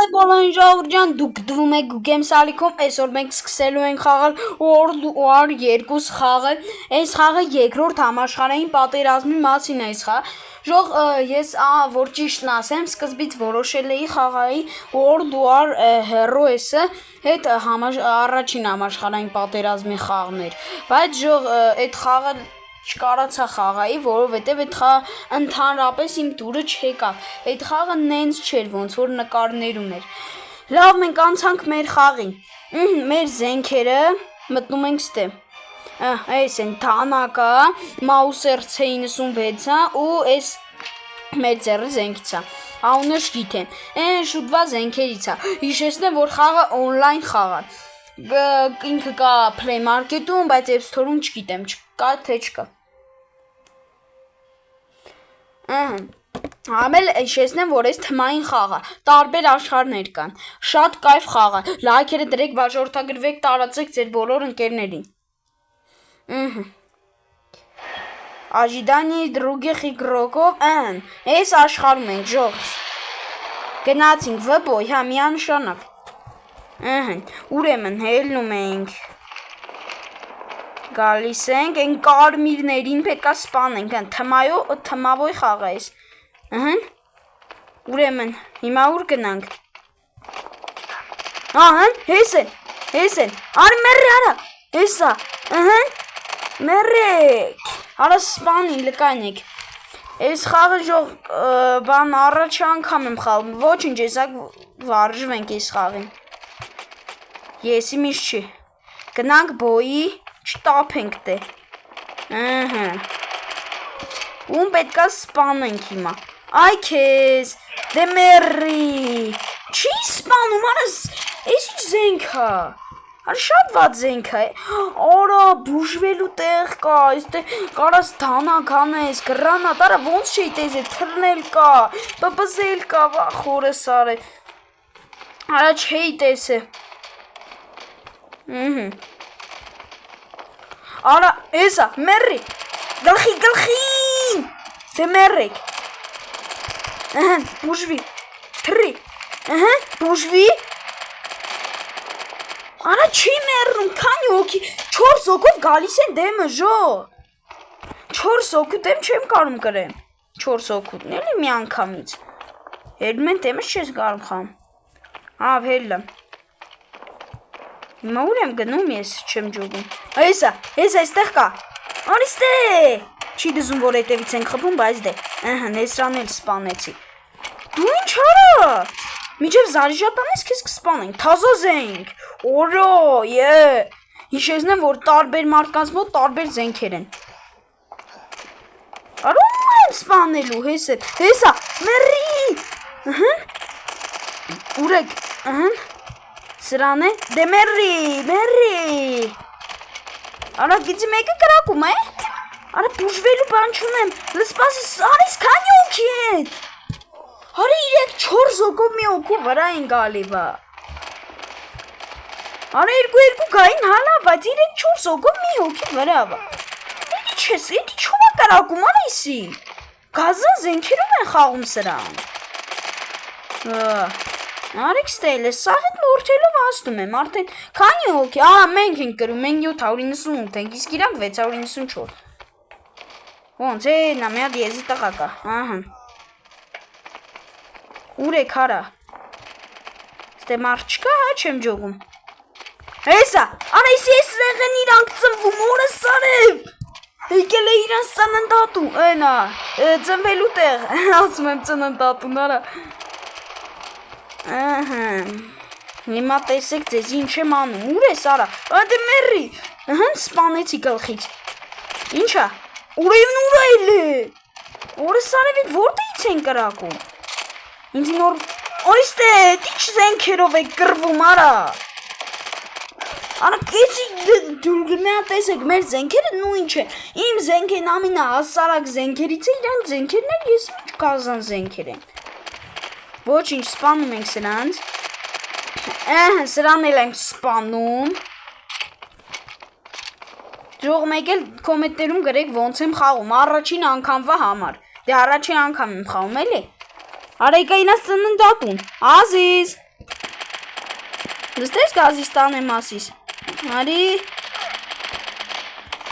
Բոլորին ժողովրդյան դուք դվում եք Գուգեմ Սալիքում, այսօր մենք սկսելու ենք խաղալ War 2 խաղը, այս խաղը երկրորդ համաշխարհային պատերազմի մասին է այս խաղը, ես որ ճիշտն ասեմ, սկզբից որոշել էի խաղայի War Heroes-ը հետ առաջին համաշխարհային պատերազմի խաղն էր, բայց այդ խաղը չկարացա խաղայի, որովհետև այդ խաղը ընդհանրապես իմ տուրը չեկավ, այդ խաղը նենց չէր, ոնց որ նկարներ ուներ, լավ մենք անցանք մեր խաղին, մեր զենքերը մտնում ենք ստե, այս են թանակը, Mauser C96-ը ու այս մեր ձեռը զենքից է, անունը չգիտեմ, շուտվա զենքերից է, հիշեցնեմ, որ խաղը օնլայն խաղ է, ինքը կա Play Market-ում, բայց App Store-ում չգիտեմ, չկա թե չկա, Ամել հիշեցնեմ, որ այս թմային խաղը, տարբեր աշխարհներ կան, շատ կայֆ խաղ է, լայքերը դրեք, վաճառորդագրվեք, տարածեք ձեր բոլոր ընկերներին, Ожидание других игроков, այս աշխարհում ենք, ժողովուրդ, գնացինք վբոյ, հա, միանշանակ, ուրեմն հելնում ենք, գալիս ենք, են կարմիրներին պետք է սպանենք, թմավոյ խաղ է այս, ուրեմն, հիմա ուր գնանք, հես են, արի մերի արա, հեսա, մերեք, արա սպանին լկանեք, այս խաղը բան առաջ անգամ եմ խաղում, ոչինչ եսակ վարժվենք այս խաղին, եսի միշտ չի, գնանք բոյի, չտապենք դե, ում պետք է սպանենք հիմա, այ քեզ, դե մերի, չի սպանում, արա, ես ինչ զենք է, արա շատ վատ զենք է, արա բուժվելու տեղ կա, կարաս թանակ անես, գրանատ, արա ոնց չի տեզ է, թրնել կա, պպզել կա, խորես արե, արա չի տես է, Արա, էսա, մերի, գլխին, դե մերեք, բուժվի, թրի, բուժվի, արա չի մերնում, քանի հոգի, 4 հոգով գալիս են դեմը, 4 հոգու դեմ չեմ կարում կրեմ, 4 հոգուտն էլի մի անգամից, հելում են դեմս չես կարում խամ, հելլամ, Հիմա ուր եմ գնում ես, չեմ ջոգում, հեսա, այստեղ կա, արիստե, չի դզում, որ հետևից ենք խպում, բայց դե, նեսրան էլ սպանեցի, դու ինչ արա, միջև զարիժապան ես կեզ կսպանենք, թազոզ ենք, օրո, հիշեցնեմ, որ տարբեր մարդկանց մոտ տարբեր զենքեր են, արում եմ սպանելու, հեսա, մերի, ուրեք, Սրան է, դե մերի, արա գիծի մեկը կրակում է, արա բուժվելու բան չունեմ, լսպասիս, արիս քանի հոգի են, արա 3-4 հոգով մի հոգու վրա են գալի բա, արա 2 գային հալա, բայց 3-4 հոգով մի հոգի վրա բա, էդի չում է կրակում արիսի, գազան զենքերում են խաղում սրան, Արիք ստել է, սաղ հետ նորդելով ասնում եմ, արդեն քանի հոգի, մենք ենք կրում, մենք 798 ենք, իսկ իրանք 694, ոնց նա մի հատ եզի տղակա, ուր եք հարա, ստե մարդ չկա, չեմ ջողում, հեսա, արա ես ռեղեն իրանք ծնվում, օրը սարև, եկել է իրանց ծննդատու, ծնվելու տեղ, ասում եմ ծննդատուն, արա, Հիմա տեսեք ձեզ ինչ եմ անում, ուր ես արա, դե մերի, սպանեցի գլխից, ինչա, ուրևն ուր այլ է, օրս արևիտ որտեղից են կրակում, ինձ նոր, այստե, ինչ զենքերով է կրվում արա, արա կեցի դուրգնա տեսեք, մեր զենքերը նույն չէ, իմ զենքեն ամինա հասարակ զենքերից է, իրան զենքերն են, ես ինչ կազան զենքեր են, Ոչինչ սպանում ենք սրանց, սրան էլ ենք սպանում, ժողում եք էլ կոմենտներում գրեք ոնց եմ խաղում, առաջին անգամվա համար, դե առաջին անգամ եմ խաղում էլի, Արեգայինաս ծննդատուն, Ազիզ, Լստես գազիստան եմ ասիս։ Արի։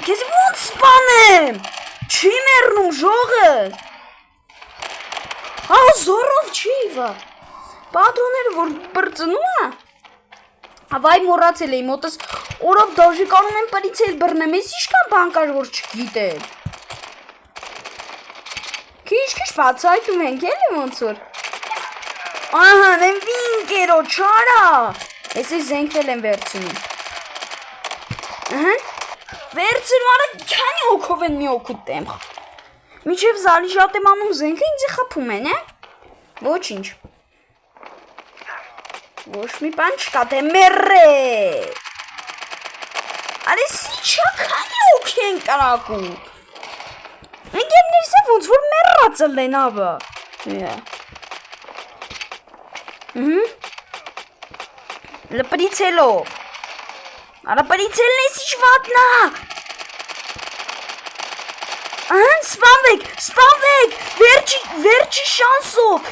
Քեզ ոնց սպանեմ։ Չի մեռնում ժողը։ Հա զորով չի վա։ Պատրոնները որ բրծնում է։ Ավայ մոռացել էի մոտս օրով դաժի կանում եմ պրիցել բռնեմ, ես իշքան բան կար որ չգիտեմ։ Քիչ բացայտում ենք էլի ոնց որ։ Ահա, եմ վինկերո չարա։ Ես զենքվել եմ վերցնում։ Ահա։ Վերցնում արա քանի հոգով են մի օգուտ տեմ։ Միջև զալի շատ եմ անում զենքը ինձ խփում են, է։ Ոչինչ։ Ոչ մի բան չկա, դե մեռե։ Արի սիչա քանի օք են կարակում։ Ընկերներս է ոնց որ մեռածել են աբա։ Լպրիցելով։ Արա պրիցելն է սիչ վատնա։ Ահա, սպանվեք, վերջի շանսով,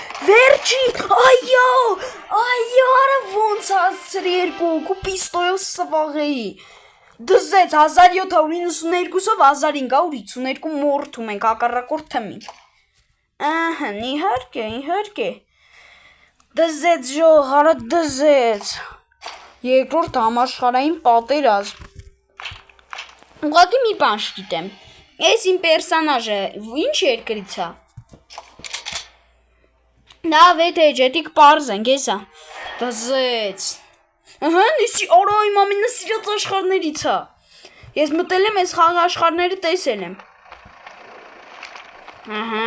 այո, արա ոնց հասցրի երկու օգու պիստոյով սվաղեի, դզեց 1792-ով 1552 մորթում ենք ակառակորդ թմին, ահն, իհարկե, դզեց ժող, արա դզեց, երկրորդ համաշխարհային պատերազմ, ուղղակի մի բան չգիտեմ, Ես իմ պերսանաժը ինչ երկրից է։ Լավ է թե ջետիկ պարզ ենք, եսա։ Դզեց։ Ահա, նիսի արա իմ ամենասիրած աշխարհներից է։ Ես մտել եմ այս խաղ աշխարհները տեսել եմ։ Ահա։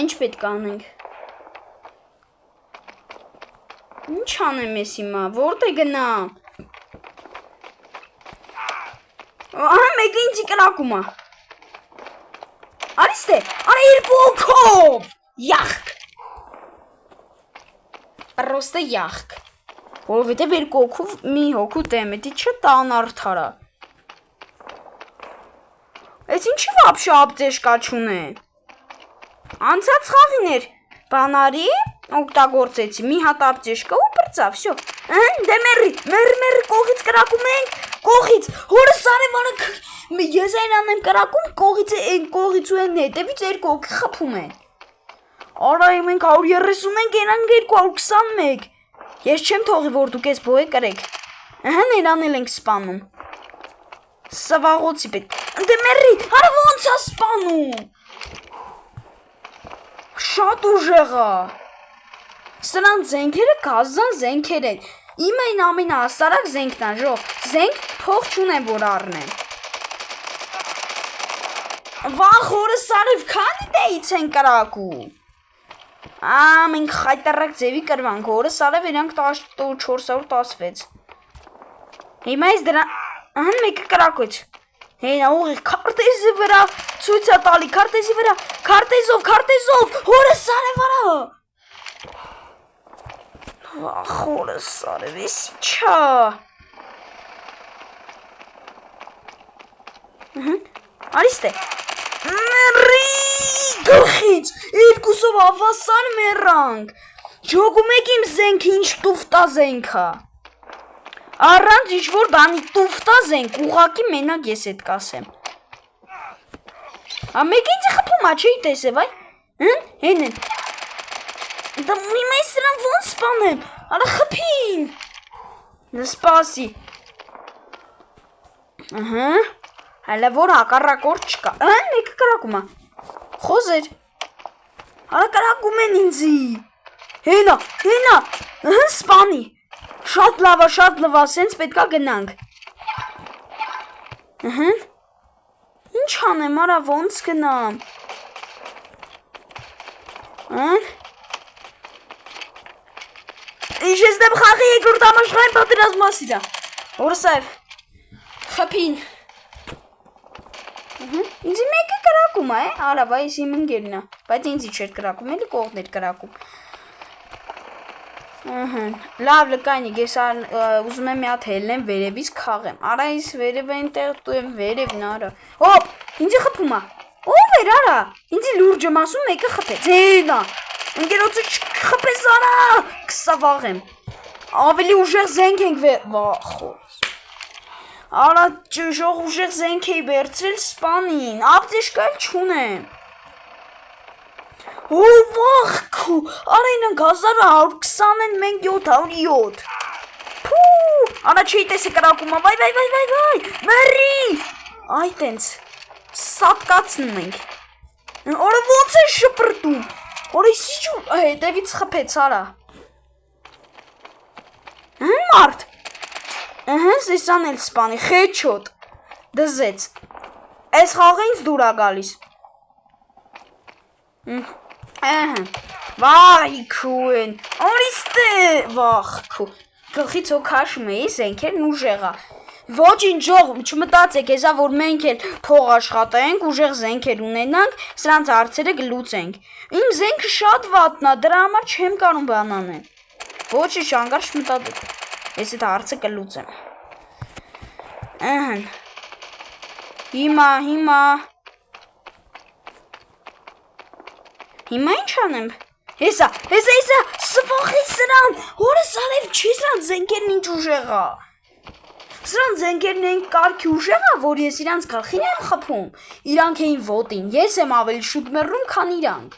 Ինչ պետք է անենք։ Ինչ անեմ ես հիմա, որտե գնամ։ Ահա մեկը ինձի կրակում է։ Արիստե, արա երկու օքով։ Յախք։ Պրոստը յախք։ Որովհետև երկու օքով մի հոգու դեմետի չտան արդարա։ Ես ինչի վապշա ապծեշկա չունե։ Անցած խաղին էր, բանարի օգտագործեցի, մի հատ ապծեշկա ու բրծավ, վсё։ Դե մերի կողից կրակում ենք, կողից, հորը սարևանը ես այն անեմ կրակում, կողից ու են հետևից երկու օքի խփում են։ Արա մենք 130 ենք, երանք 221, ես չեմ թողի, որ դուք ես բոյ կրեք, նրանել ենք սպանում, սվաղոցի պետք, դե մերի, արա ոնց է սպանում, շատ ուժեղա, սրանց զենքերը գազան զենքեր են, իմ այն ամենահասարակ զենքն է, ժող, զենք փող չունեմ, որ առնեմ։ Վախ հորը սարև քանի դեից են կրակում։ Մենք խայտարակ ձևի կրվանք, հորը սարև իրանք 416։ Հիմա ես դրան, ահն մեկը կրակոց։ Հենա ուղի քարտեզի վրա, ցույց է տալի քարտեզի վրա, քարտեզով, հորը սարև արա։ Վախ հորը սարև, եսի չա։ Արիստե, մերի գլխից, երկուսով ավասան մեռանք, ջոգում եք իմ զենքը ինչ տուվտա զենքա, առանց ինչ-որ բանի տուվտա զենք, ուղակի մենակ ես էտ կասեմ, մեկ ինձի խպում աչեի տեսև, այ, հեն են, դա միմա ես սրան ոնց սպանեմ, արա խպին, սպասի, Հələ որ հակառակորդ չկա, մեկը կրակում է, խոզեր, արա կրակում են ինձի, հենա, սպանի, շատ լավա, սենց պետքա գնանք, ինչ անեմ, արա ոնց գնամ, ինչ ես դեմ խաղի երկրորդ համաշխարհային պատերազմ մասիրա, որսայվ, խպին, ինձի մեկը կրակում է, արա, վայ ես իմ ընգերն է, բայց ինձի չեր կրակում, էլի կողներ կրակում, լավ լկայնիկ, ես ուզում եմ մի հատ հելնեմ վերևից քաղեմ, արա ես վերև են տեղ տու եմ վերևն արա, հոպ, ինձի խպում է, ով էր արա, ինձի լուրջ եմ ասում մեկը խպեց, հենա, ընգերոցը չխպես արա, կսավաղեմ, Ավելի ուժեղ զենք ենք վախոս։ Արա ճիշտ ուժեղ զենք էի վերցրել սպանին, ապտեշկա չունեմ։ Ու վախքու, արա ինանք 1120 են, մենք 707։ Փու, արա չի տեսի կրակումը, վայ, մերի։ Այ տենց, սատկացնում ենք։ Արա ոնց է շպրտում, արա իսիջու, հետևից խպեց, արա։ Մարդ, սիսան էլ սպանի, խեչոտ, դզեց, այս խաղը ինձ դուր է գալիս։ Վայ քույն, օրիստե վախքու, գլխից հոգ հաշում էի զենքերն ուժեղա։ Ոչինչ ժող, չմտածեք եզա, որ մենք էլ փող աշխատենք, ուժեղ զենքեր ունենանք, սրանց հարցերը գլուծենք։ Իմ զենքը շատ վատն է, դրա համար չեմ կարող բան անեմ։ Ոչինչ անգար չմտածեք, ես այդ հարցը կլուծեմ։ Հիմա ինչ անեմ։ Հեսա, սվախի սրան, որը սարև չի սրան զենքերն ինչ ուժեղա։ Սրան զենքերն են կարգի ուժեղա, որ ես իրանց գլխին եմ խփում, իրանք էին ոտին, ես եմ ավելի շուտ մեռնում, քան իրանք։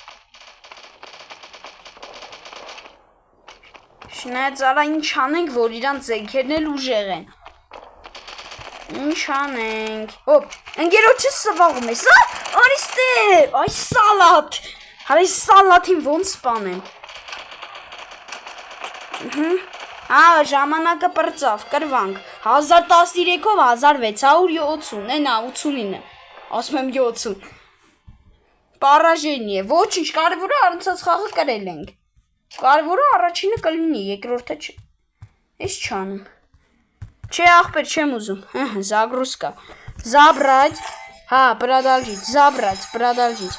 Շնայած արա ինչ անենք, որ իրանց զենքերն էլ ուժեղ են։ Ինչ անենք։ Հոպ, ընկերոջս սվաղում ես, արիստե, այ սալատ։ Հարայ սալաթին ոնց սպանեմ։ Ժամանակը պրծավ, կրվանք, 1013-ով 1670, ենա 89, ասում եմ 70, պարաժենի է, ոչինչ, կարևորը առնցած խաղը կրել ենք, կարևորը առաջինը կլինի, երկրորդը չէ, ես չանում, չէ աղբեր չեմ ուզում, զագրուսկա, զաբրած, продолжить,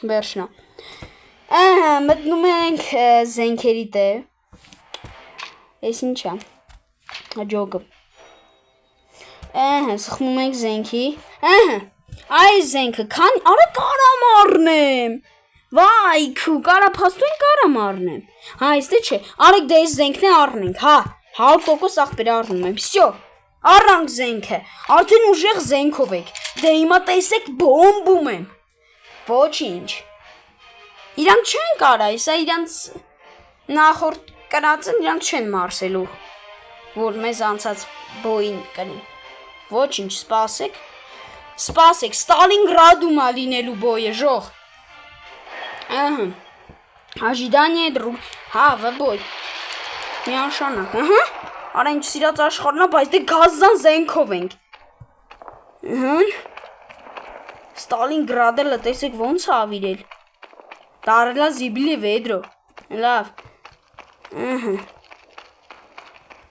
վերջնա, մտնում ենք զենքերի տեղ, Ես ինչ է, ջոգը, սխմում ենք զենքի, այս զենքը, արա կարամ արնեմ, վայ քու, կարա պաստույն կարամ արնեմ, այստե չէ, արեք դե ես զենքն է արնենք, 100% աղբեր արնում եմ, վսյո, առանք զենքը, արդեն ուժեղ զենքով եք, դե հիմա տեսեք բոմբում եմ, ոչինչ, իրանք չեն կարա, իսա իրանց նախորդ կրածն իրանք չեն մարսելու, որ մեզ անցած բոյին կնին, ոչինչ, սպասեք, Ստալինգրադում ա լինելու բոյը, ժող, ожидание друг, բոյ, միանշանակ, արա ինչ սիրած աշխարհն է, բայց դե գազան զենքով ենք, Ստալինգրադը լտեսեք ոնց է ավիրել, դարելա զիբլի վեդրո, լավ,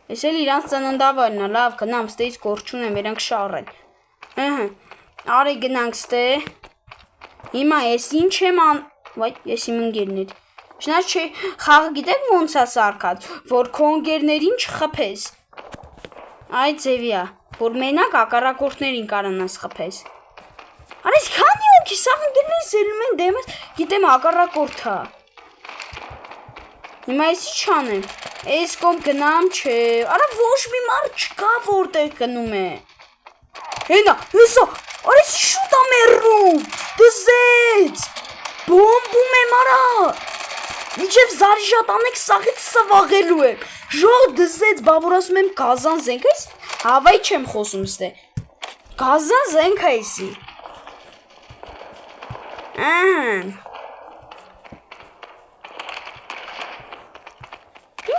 Ես էլ իրանց ծննդավայրն է, լավ գնամ ստեից գործ չունեմ, երանք շարել, արի գնանք ստե, հիմա ես ինչ եմ վայ, ես իմ ընգերներ, շնար չէ, խաղը գիտեք ոնց է սարկած, որ քո ընգերներին չխփես, այ ձևի է, որ մենակ ակարակորդներին կարանաս խփես, արես քանի օքի սաղ ընգերներ զելում են դեմս, գիտեմ ակարակորդ է, Հիմա ես ինչ անեմ, ես կոմ գնամ չէ, արա ոչ մի մարդ չկա որտեղ գնում է, հենա, հեսա, արա ես շուտ է մերում, դզեց, բոմբում եմ արա, միջև զարիժատ անեք սաղից սվաղելու եմ, ժող դզեց, բա որ ասում եմ գազան զենք ես, հավայ չեմ խոսում ստե, գազան զենք այսի,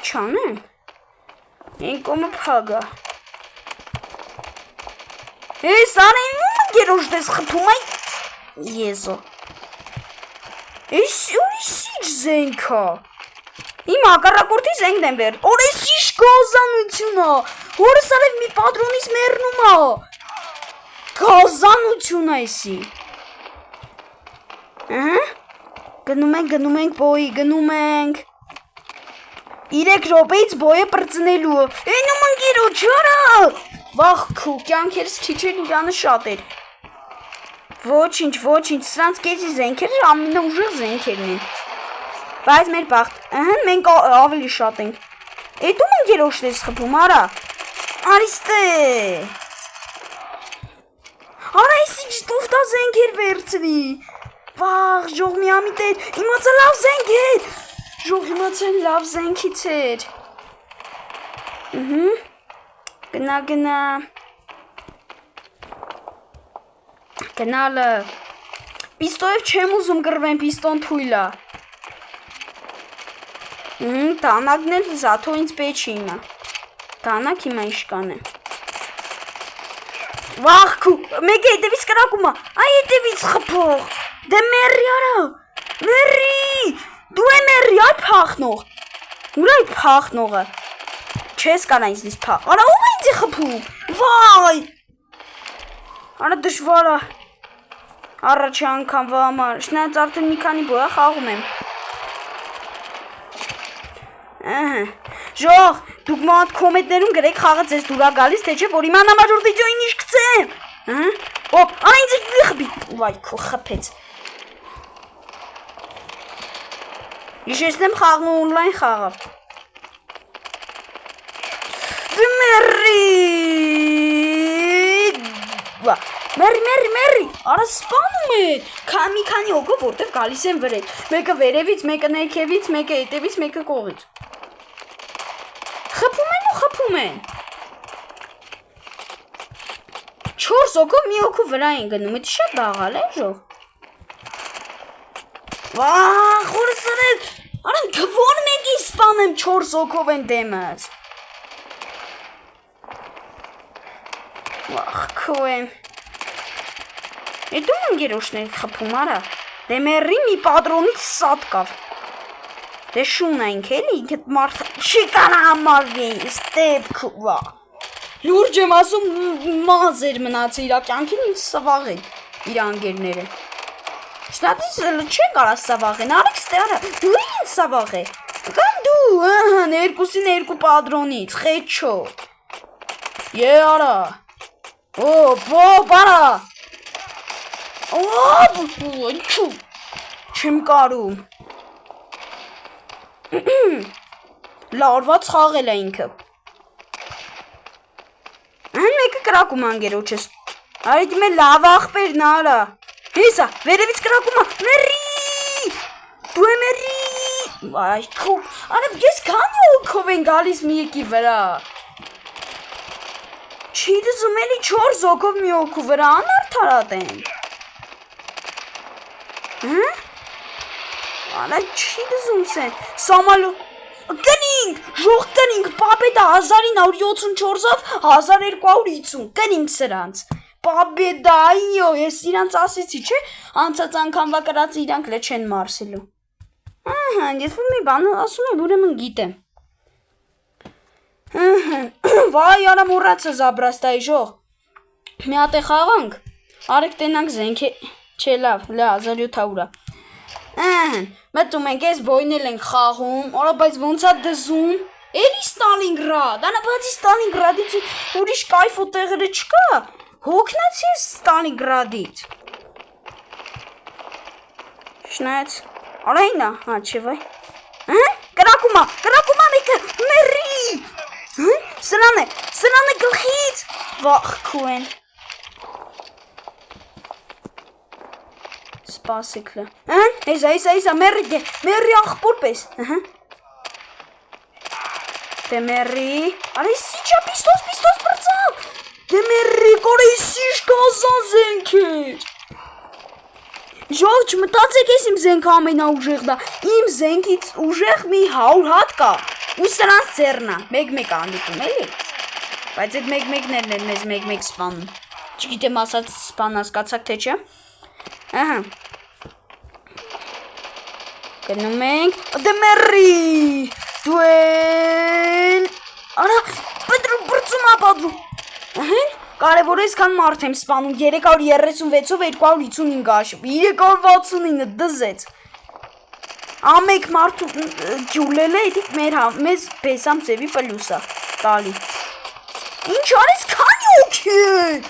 Ինչ անեմ, են կոմը պագա, ես արեն ում գերոշ դես խպում այ, եզո, ես ուրիսիչ զենքա, իմ ակարակորդի զենքն եմ վեր, օրեսիշ գազանություն է, որս արև մի պատրոնից մերնում է, գազանություն այսի, գնում ենք բոյի, գնում ենք, 3 րոպեից բոյը պրծնելու, էնում ընգիրո չարա, վախ քու, կյանքերս քիչ էր իրանը շատ էր, ոչինչ, սրանց կեզի զենքերը ամենաուժեղ զենքերն են, բայց մեր բաղթ, մենք ավելի շատ ենք, Էդում ընկերոջն ես խփում, արա։ Արիստե։ Արա էսի ջտուֆտա զենքեր վերցրի։ Վաղ, ժող մի ամիտ էր, իմացա լավ զենք էր։ Ժող իմացա լավ զենքից էր։ Գնա։ Գնալը։ Պիստոյով չեմ ուզում կրվեմ, պիստոն թույլա։ Տանակն էլ զաթո ինձ պետք չի իմա։ Տանակ հիմա իշկան է։ Վաղ քու, մեկ է հետևից կրակումա, այ հետևից խփող։ Դե մերի արա, մերի, դու է մերի, այ փախնող։ Ուր այդ փախնողը։ Չես կանա ինձնից փախ։ Արա ով է ինձ խփում։ Վայ։ Արա դժվար է։ Առաջի անգամվա համար, շնայած արդեն մի քանի բոյա խաղում եմ։ Ժող, դուք մոտ կոմետներում գրեք խաղը ձեզ դուրա գալիս, թե չէ, որ իման համաժոր վիդեոին իշ կծեմ։ Ոպ, արա ինձ է խբի, վայ, քո խպեց։ Իշեսնեմ խաղն ու օնլայն խաղը։ Դու մերի, մերի, արա սպանում է, մի քանի օգով որտև գալիս են վրետ, մեկը վերևից, մեկը ներքևից, մեկը հետևից, մեկը կողից, խփում են, 4 օգով մի օգով վրա են գնում, էդի շատ դաղալ է ժող, վաղ, խորս սրել, արա գվոն մեկի սպանեմ 4 օգով են դեմս, վաղ, քո եմ, Էդում ընկերոջն եք խփում, արա, դե մերի մի պատրոնից սատ կավ, դե շուն այնք էլի, ինքդ մարդ չի կանա համարվի, ստեպ քուվա, լուրջ եմ ասում մազ էր մնացը իրա կյանքին ինձ սվաղեն, իր անգերները, շնատից չեն կարա սվաղեն, արեք ստե արա, դու ինձ սվաղ է, կամ դու, ներկուսին երկու պատրոնից, խեչոտ, արա, ոպ, արա, չեմ կարում լարված խաղել է ինքը մեկը կրակում անգերոջս արիդի մեր լավ աղպերն արա հեսա վերևից կրակում մերի դու է մերի վայ քո արա ես քանի օգով են գալիս մի եկի վրա չի դզում էլի 4 օգով մի օգու վրա անարդարատ են Արա չի դզում սեն, սամալու, կնինք, ժող կնինք, պապետա 1974-ով 1250, կնինք սրանց, պապետա, այո, ես իրանց ասեցի, չէ, անցած անգամվա կրացը իրանք լե չեն մարսելու, ես որ մի բան ասում եմ, ուրեմն գիտեմ, վայ, արա մուրացը զաբրաստայի ժող, մի հատ է խաղանք, արեք տենանք զենք է, չէ լավ, լա 1700-ա մտում ենք ես բոյնել ենք խաղում, արա բայց ոնց է դզում, էլի Ստալինգրադ, անա բացի Ստալինգրադից ուրիշ կայֆ ու տեղերը չկա, հոգնացի ես Ստալինգրադից, շնայց, արա ինա, չէ վայ, կրակումա մեկը, մերի, սրան է գլխից, վախ քուեն, Սպասիքլը, հեսա, մերի աղպոր պես, դե մերի, արա իսի չա պիստոս պրծավ, դե մերի կորը իսի շկազան զենք էր, ժող չմտացեք ես իմ զենքը ամենա ուժեղն է, իմ զենքից ուժեղ մի 100 հատ կա, ու սրանց ձեռնա, մեկ անդիկում էլի, բայց այդ մեկ-մեկներն են մեզ մեկ սպանում, չգիտեմ ասած սպան ասկացակ թե չէ, Գնում ենք, դե մերի, դու են, արա, բրծում ապադրում, կարևոր ես կան մարդ եմ սպանում, 336-ով 255 աշıb, 369 դզեց, ամեկ մարդու գյուլել է, էդիկ մեզ բեսամ ձևի պլյուսա, տալի, ինչ արես կանի ոքի են,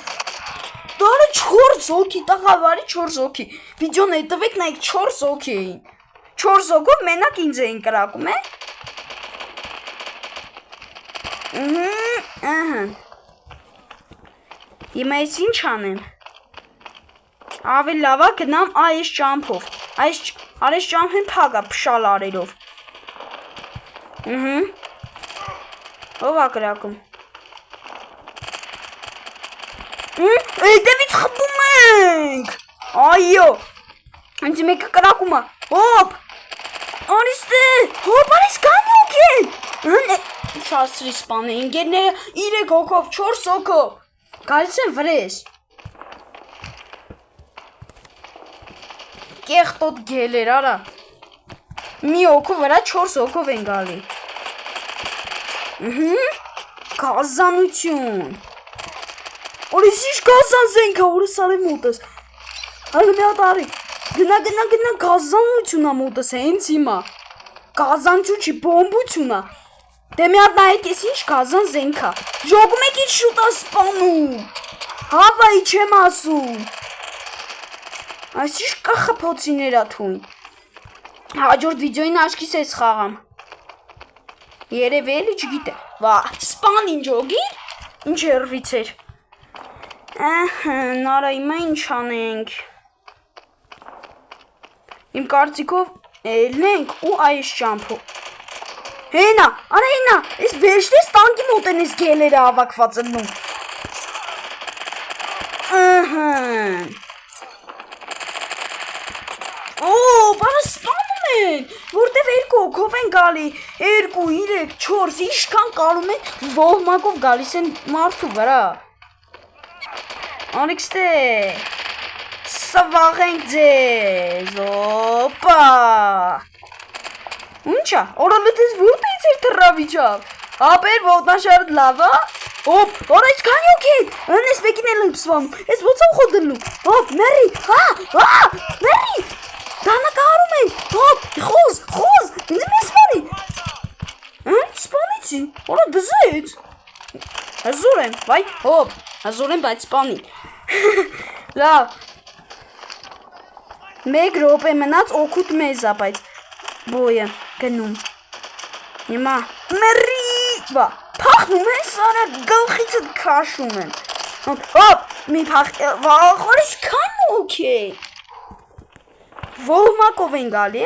դարը 4 ոքի, տաղավարի 4 ոքի, վիդյոն է տվեք նայք 4 ոքի էին, 4 օգով մենակ ինձ էին կրակում, Ահա։ Հիմա ես ինչ անեմ։ Ավելի լավ է գնամ այս ճամփով։ Այս ճամփին փագա փշալ արերով։ Ով է կրակում։ Այդևից խփում ենք։ Այո։ Ինձ մեկը կրակում է։ Հոպ։ Արիստե, հոպ, արիս կանյոք են։ Շասրի սպան է, ինգերները 3 հոգով, 4 հոգով։ Գալիս են վրես։ Կեղտոտ գելեր, արա։ Մի հոգու վրա 4 հոգով են գալի։ Գազանություն։ Օրիս ինչ գազան զենք է, օրս արի մոտս։ Հալը մի հատ արի։ Գնա գազանություն է մոտս, հենց հիմա։ Գազանություն չի, բոմբություն է։ Դե մի հատ նայեք ես ինչ գազան զենք է։ Ժոգում եք ինչ շուտ է սպանում։ Հավայի չեմ ասում։ Այս ինչ կախփոցիներ է թույն։ Հաջորդ վիդեոին աչքիս ես խաղամ։ Երև էլի չգիտե։ Վա, սպան ինչ ոգիր։ Ինչ երվից էր։ Նարա հիմա ինչ անենք։ Իմ կարծիքով ելնենք ու այս ճամփով։ Հենա, արա հենա, ես վերջտես տանկի մոտ են ես գելերը հավաքված ըլնում։ Բանը սպանում են, որտև 2 հոգով են գալի, 2, 3, 4, իշքան կարում են ոհմակով գալիս են մարդու վրա։ Անիքստե, սվաղենք ձեզ, ոպա։ Ունչա, օրալուտ ես որտեից էր թրավիչավ, ապեր ոտնաշարդ լավա, ոպ, որայց կանյոք են, ես մեկին էլ եմ սվանում, ես ոցով խոդլնում, ոպ, մերի, մերի, դանա կարում են, ոպ, խոզ, ինձ մի սպանի, սպանիցի, որը դզեց, հզոր եմ, վայ, ոպ, հզոր եմ, բայց սպանի, լավ, մեկ ռոպե մնաց օգուտ մեզ է, բայց բոյը գնում, հիմա, մերի, վա, փախնում են սարը գլխիցդ քաշում են, ոպ, մի փախ, վա, խորիս կան ոք է, ոհմակով են գալի,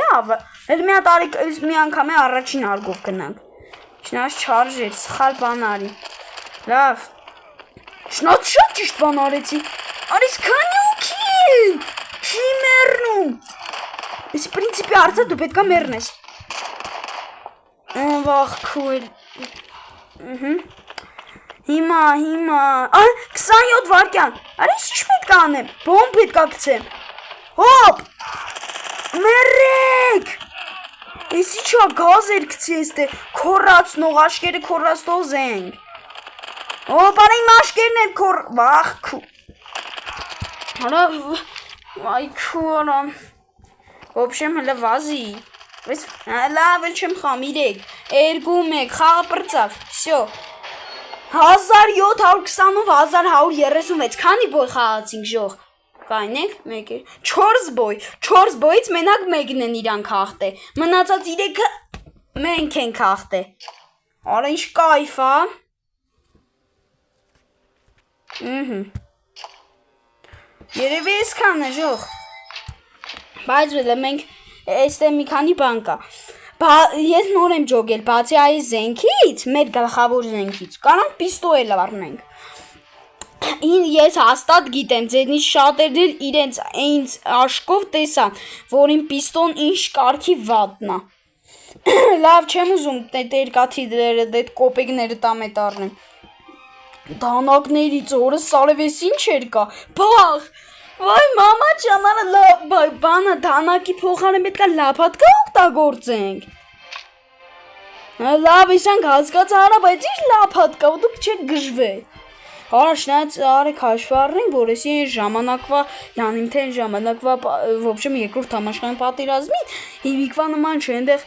էլ մի հատ արիք, մի անգամ է առաջին արգով գնանք, շնաց չարժ էր, սխալ բան արի, լավ, շնաց շատ ճիշտ բան արեցի, արիս կանյոք են, չի մերնում, ես պրինցիպի արծա դու պետք է մերնես, վաղ քույլ, հիմա, 27 վարկյան, արիս ինչ պետք է անեմ, բոմ պետք է գցեմ, հոպ, մերեք, ես իչա գազ էր գցի ես դե, քորացնող, աշկերը քորացնող զենք, հոպ, արա իմ աշկերն էր վաղ քու, արա, վայ քու արա, ոբշեմ հլը վազի, լավ էլ չեմ խամ, 3, 2, 1, խաղը պրծավ, վսյո, 1720-ով 1136, քանի բոյ խաղացինք ժող, կայնեք, մեկ էր, 4 բոյ, 4 բոյից մենակ մեկն են իրան կաղթե, մնացած 3-ը մենք են կաղթե, արա ինչ կայվ ա, երևի ես կան է ժող, բայց վելը մենք էստե մի քանի բան կա, ես նոր եմ ջոգել, բացի այս զենքից, մեր գլխավոր զենքից, կանանք պիստոյել առնենք, ես հաստատ գիտեմ, ձենից շատերն էլ իրենց այնց աշկով տեսան, որ իմ պիստոն ինչ կարգի վատնա, լավ չեմ ուզում տերկաթիդները, դետ կոպեգները տամետ առնեմ, դանակներից օրս սալև ես ինչ էր կա, բաղ, վայ մամա ճանարը բանը դանակի փոխարեն պետք է լապատկա օգտագործենք, լավ իսանք հասկաց արա, բայց ինչ լապատկա, դուք չեք գժվե, Արա շնայց արեք հաշվի առնենք, որ ես այն ժամանակվա, յանիմ թե այն ժամանակվա, ոբշեմ երկրորդ համաշխարհային պատերազմին, հիմիկվա նման չէ, այնտեղ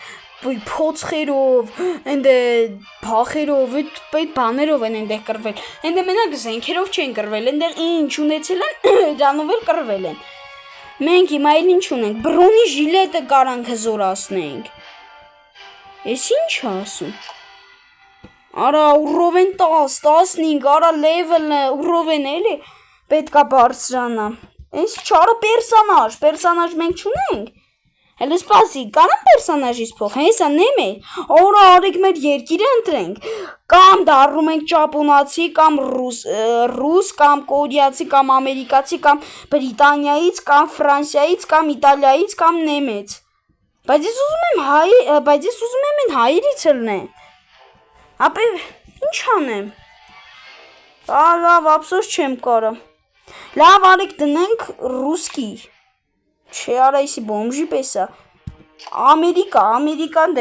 փոცხերով, այնտեղ փախերով, այդ բաներով են այնտեղ կռվել, այնտեղ մենակ զենքերով չեն կռվել, այնտեղ ինչ ունեցել են, դրանով էլ կռվել են։ Մենք հիմա էլ ինչ ունենք, բրոնի ժիլետը կարանք հզորացնենք։ Էս ինչ ասում։ Արա ուրով են 10, 15, արա լևելը ուրով են էլի պետքա բարձրանա։ Էնսի չարը պերսանաժ մենք չունենք։ Հələ սպասի, կանամ պերսանաժից փող, հեսա նեմ է, օրա արեք մեր երկիրը ընտրենք, կամ դառնում ենք ճապոնացի, կամ ռուս, կամ կորեացի, կամ ամերիկացի, կամ Բրիտանիայից, կամ Ֆրանսիայից, կամ Իտալիայից, կամ նեմեց։ Բայց ես ուզում եմ են հայերից լնեմ։ Ապե ինչ անեմ։ Լավ, ափսոս չեմ կարա։ Լավ արեք դնենք ռուսկի։ Չէ, արա իսի բոմժի պես է։ Ամերիկան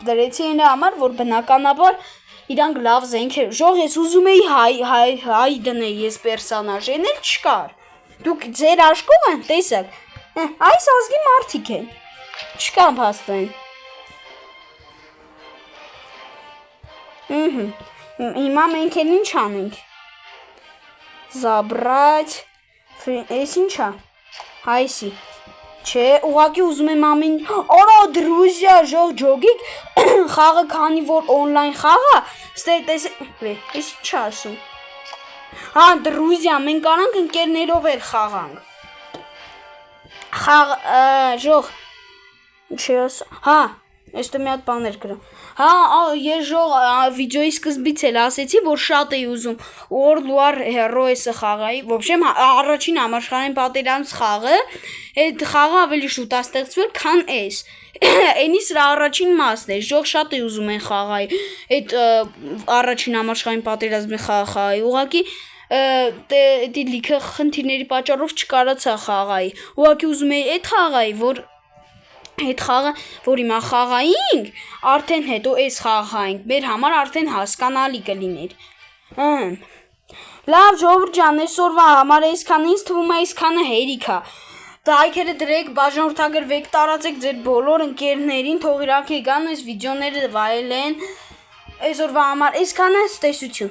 դրեցի այն համար, որ բնականաբար իրանք լավ զենքեր։ Ժող ես ուզում էի հայ դնել ես պերսանաժ, են էլ չկար։ Դուք ձեր աշկով են, տեսակ։ Այս ազգի մարդիկ են։ Չկան փաստեն։ Հիմա մենք էլ ինչ անենք։ Զաբրать։ Էս ինչա։ Հայսի, չէ, ուղղակի ուզում եմ ամեն, արա դրուզիա, ժող ջոգիկ, խաղը քանի որ օնլայն խաղա, ես ինչ ասում, հա դրուզիա, մենք կարանք ընկերներով էլ խաղանք, ժող, չի ասում, հա, ես տո մի հատ բաներ գրում, հա, ես ժող վիդեոյի սկզբից էլ ասեցի, որ շատ էի ուզում World War Heroes-ը խաղայի, ոբշեմ առաջին համաշխարհային պատերազմ խաղը, այդ խաղը ավելի շուտ է ստեղծվել, քան էս, այնի սրա առաջին մասն է, ժող շատ էի ուզում են խաղայի, այդ առաջին համաշխարհային պատերազմի խաղայի, ուղղակի դի լիքը խնդիրների պատճառով չկարացա խաղայի, ուղղակի ուզում էի այդ խաղայի, որ այդ խաղը, որ հիմա խաղայինք, արդեն հետո էս խաղայինք, մեր համար արդեն հասկանալի կլիներ։ Լավ ժողովուրդ ջան, այսօրվա համար այսքանը ինձ թվում է այսքանը հերիք է։ Լայքերը դրեք, բաժանորդագրվեք, տարածեք ձեր բոլոր ընկերներին, թող իրանք եկան այս վիդեոները վայելեն։ Այսօրվա համար այսքանը, տեսություն։